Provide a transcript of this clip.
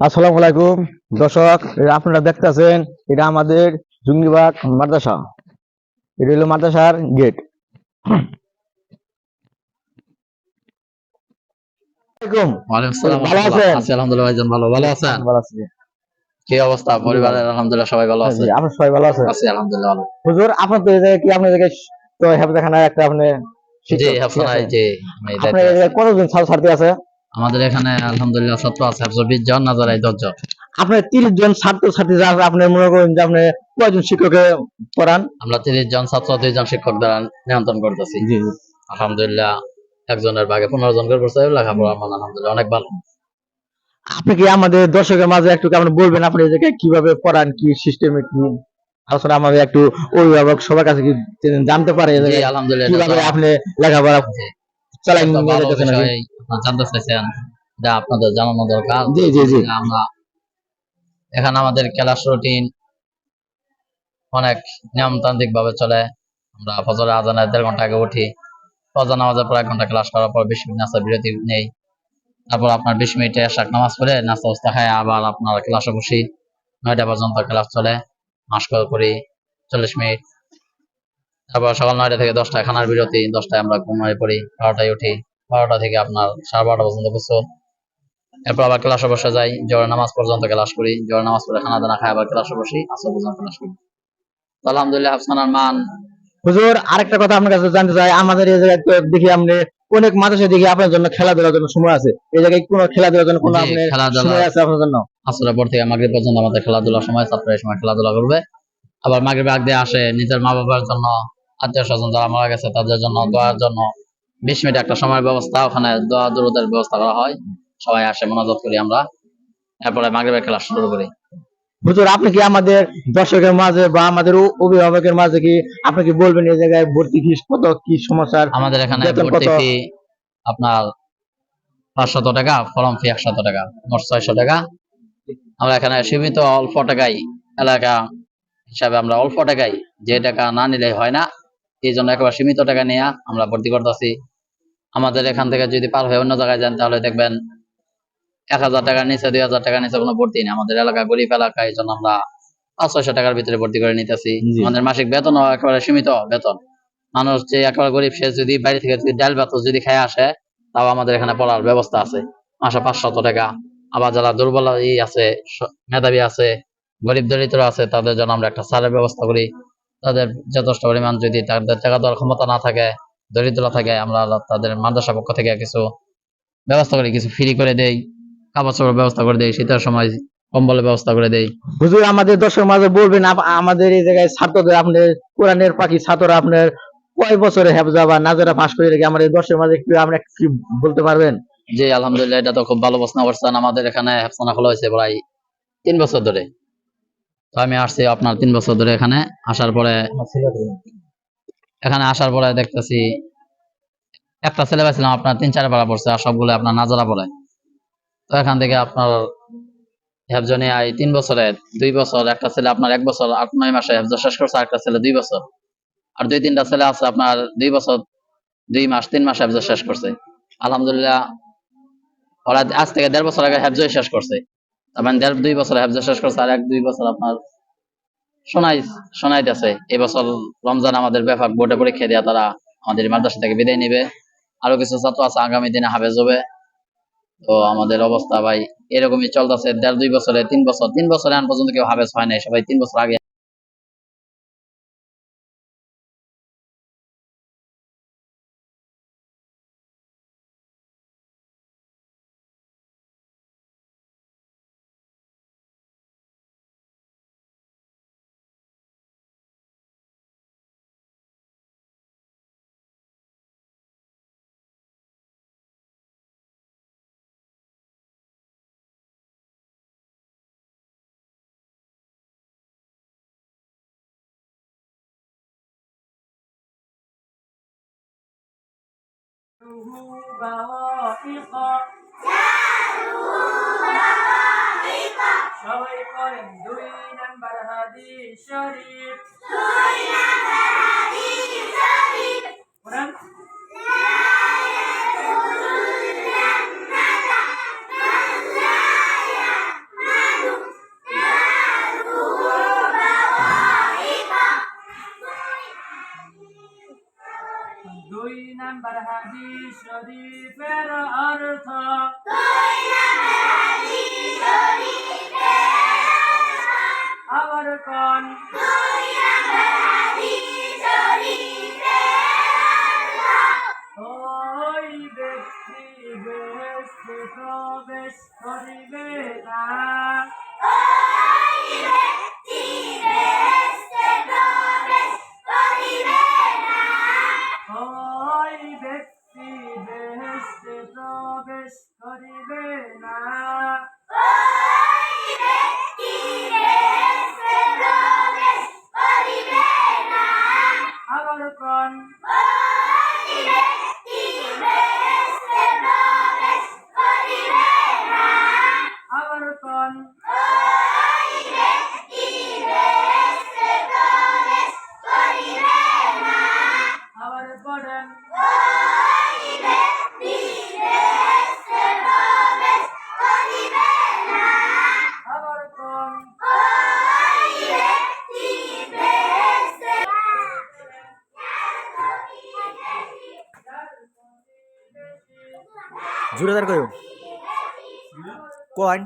আসসালামু আলাইকুম দর্শক, আপনারা দেখতেছেন এটা আমাদের জঙ্গিবাগ মাদ্রাসা। এটা হলো মাদ্রাসার গেট। ওয়ালাইকুম আসসালাম। ভালো আছেন? আছি আলহামদুলিল্লাহ ভাইজান, ভালো আছেন? ভালো আছি। কি অবস্থা পরিবারের? আলহামদুলিল্লাহ সবাই ভালো আছে। আপনার সবাই ভালো আছেন? আছি আলহামদুলিল্লাহ ভালো। হুজুর, আপনার তো এই জায়গায় কি আপনার জায়গায় তো হেফজখানায় একটা আপনি জি শিক্ষক, ঠিক হাফসানাই, আছে? জি আমি আপনার দায়িত্বে এই আছি। জায়গায় কতজন ছাত্রছাত্রী আছে? আমাদের এখানে আলহামদুলিল্লাহ ছাত্র আছে 120 জন, নাজারায় 10 জন। আপনার 30 জন ছাত্রছাত্রী যা আছে, আপনি মনে করেন যে আপনি কয়জন শিক্ষককে পড়ান? আমরা 30 জন ছাত্র, 2 জন শিক্ষক দ্বারা নিয়ন্ত্রণ করতেছি। জি জি। আলহামদুলিল্লাহ একজনের ভাগে 15 জন করে পড়ছে, লেখাপড়া মান আলহামদুলিল্লাহ অনেক ভালো। আপনি কি আমাদের দর্শকের মাঝে একটু আপনি বলবেন আপনি এই জায়গায় কিভাবে পড়ান, কি সিস্টেমে, কি আলোচনা আমাদের একটু অভিভাবক সবার কাছে কি জানতে পারে এই জি জায়গায় আলহামদুলিল্লাহ এটা কিভাবে তো আপনি লেখাপড়া জি চালাই একটা নিয়ে ভালো যেতেছেন আর কি? বিষয় আপনারা জানতে চাইছেন, যা আপনাদের জানানো দরকার। জি জি জি। আলহামদুলিল্লাহ আমরা এখানে আমাদের ক্লাস রুটিন অনেক নিয়মতান্ত্রিক ভাবে চলে। আমরা ফজরের আজানের 1.5 ঘন্টা আগে উঠি। ফজর নামাজের পর 1 ঘন্টা ক্লাস করার পর 20 মিনিট নাস্তা বিরতি নেই। তারপর আপনার 20 মিনিটে এশার নামাজ পড়ে নাস্তা উস্তা খায় আবার আপনার ক্লাসে বসি। 9টা পর্যন্ত ক্লাস চলে। মাস্ক করি 40 মিনিট। তারপর সকাল 9টা থেকে 10টায় খানার বিরতি। 10টায় আমরা ঘুমায় পড়ি। 12টায় উঠি। 12টা থেকে আপনার 12:30 পর্যন্ত গোসল। এরপর আবার ক্লাসে বসে যাই। জোহরের নামাজ পর্যন্ত ক্লাস করি। জোহরের নামাজ পড়ে খানা দানা খাই আবার ক্লাসে বসি। আসর পর্যন্ত ক্লাস করি। তো আলহামদুলিল্লাহ হাফসানার মান। হুজুর, আরেকটা কথা আপনার কাছে জানতে চাই, আমাদের এই জায়গায় তো দেখি আপনি অনেক মাদ্রাসা দেখি আপনার জন্য খেলাধুলার জন্য সময় আছে, এই জায়গায় কোনো খেলাধুলার জন্য কোনো জি আপনার খেলাধুলা সময় আছে আপনার জন্য? আসরের পর থেকে মাগরিব পর্যন্ত আমাদের খেলাধুলার সময়, ছাত্ররা এই সময় খেলাধুলা করবে। আবার মাগরিবের আগ দিয়ে আসে নিজের মা বাবার জন্য, আত্মীয় স্বজন যারা মারা গেছে তাদের জন্য দোয়ার জন্য 20 মিনিট একটা সময়ের ব্যবস্থা, ওখানে দোয়া দুরুদের ব্যবস্থা করা হয়। সবাই আসে, মোনাজাত করি আমরা। এরপরে মাগরিবের খেলা শুরু করি। হুজুর, আপনি কি আমাদের দর্শকের মাঝে বা আমাদের অভিভাবকের মাঝে কি আপনি কি বলবেন এই জায়গায় ভর্তি ফিস কত, কি সমস্যার, আমাদের এখানে বেতন ভর্তি কত? ফি আপনার 500 টাকা, ফর্ম ফি 100 টাকা, মোট 600 টাকা। আমরা এখানে সীমিত অল্প টাকায় এলাকা হিসাবে আমরা অল্প টাকায়, যে টাকা না নিলে হয় না, এই জন্য একেবারে সীমিত টাকা নিয়ে আমরা ভর্তি করতেছি। আমাদের এখান থেকে যদি পার হয়ে অন্য জায়গায় যান তাহলে দেখবেন 1000 টাকার নিচে, 2000 টাকার নিচে কোনো ভর্তি নেই। আমাদের এলাকা গরিব এলাকা, এই জন্য আমরা 500-600 টাকার ভিতরে ভর্তি করে নিতেছি। জি। আমাদের মাসিক বেতন একেবারে সীমিত বেতন। মানুষ যে একেবারে গরিব, সে যদি বাইরে থেকে যদি ডাল ভাত যদি খেয়ে আসে, তাও আমাদের এখানে পড়ার ব্যবস্থা আছে। মাসে 500 টাকা। আবার যারা দুর্বল আছে, মেধাবী আছে, গরিব দরিদ্র আছে, তাদের জন্য আমরা একটা ছাড়ের ব্যবস্থা করি। তাদের যথেষ্ট পরিমাণ যদি তাদের টাকা দেওয়ার ক্ষমতা না থাকে, দরিদ্র থাকে, আমরা তাদের মাদ্রাসা পক্ষ থেকে কিছু ব্যবস্থা করি, কিছু ফ্রি করে দেই, কাপড় চোপড় ব্যবস্থা করে দেই, শীতের সময় কম্বলের ব্যবস্থা করে দেই। হুজুর, আমাদের দর্শক মাঝে বলবেন আমাদের এই জায়গায় ছাত্রদের আপনার কোরআনের পাখি ছাত্ররা আপনার কয় বছরে হেফজা বা নাজারা পাস করে রেখে আমাদের দর্শক মাঝে একটু আমরা কি বলতে পারবেন? জি আলহামদুলিল্লাহ, এটা তো খুব ভালো প্রশ্ন করছেন। আমাদের এখানে হেফসানা খোলা হয়েছে প্রায় 3 বছর ধরে। তো আমি আসছি আপনার 3 বছর ধরে এখানে। আসার পরে দেখতেছি একটা ছেলে পাইছিলাম আপনার 3-4 পারা পড়ছে, আর সবগুলো আপনার নাজারা পড়ে। তো এখান থেকে আপনার হেফজ নিয়ে 3 বছরে 2 বছর, একটা ছেলে আপনার 1 বছর 8-9 মাসে হেফজ শেষ করছে, একটা ছেলে 2 বছর, আর 2-3টা ছেলে আছে আপনার 2 বছর 2 মাস 3 মাস হেফজ শেষ করছে। আলহামদুলিল্লাহ ওরা আজ থেকে 1.5 বছর আগে হেফজ শেষ করছে। তার মানে 1.5-2 বছর হেফজ শেষ করছে, আর 1-2 বছর আপনার শোনাইতেছে। এবছর রমজান আমাদের ব্যাপক বোর্ডে পরীক্ষা দিয়ে তারা আমাদের মাদ্রাসা থেকে বিদায় নিবে। আরো কিছু ছাত্র আছে আগামী দিনে হাফেজ হবে। তো আমাদের অবস্থা ভাই এরকমই চলতেছে। 1.5-2 বছরে 3 বছর এখন পর্যন্ত কেউ হাফেজ হয় নাই, সবাই 3 বছর আগে। সবাই করেন 2 নাম্বার হাদিস শরীফ। কোরআন কোন ওই ব্যক্তি বেহেশতে প্রবেশ করিবে না ওই ব্যক্তি বেহেশতে প্রবেশ করিবে না আবার কোন আবার কোন আবার পড়েন আবার কোন জোরে দাঁড় কয়ো কোন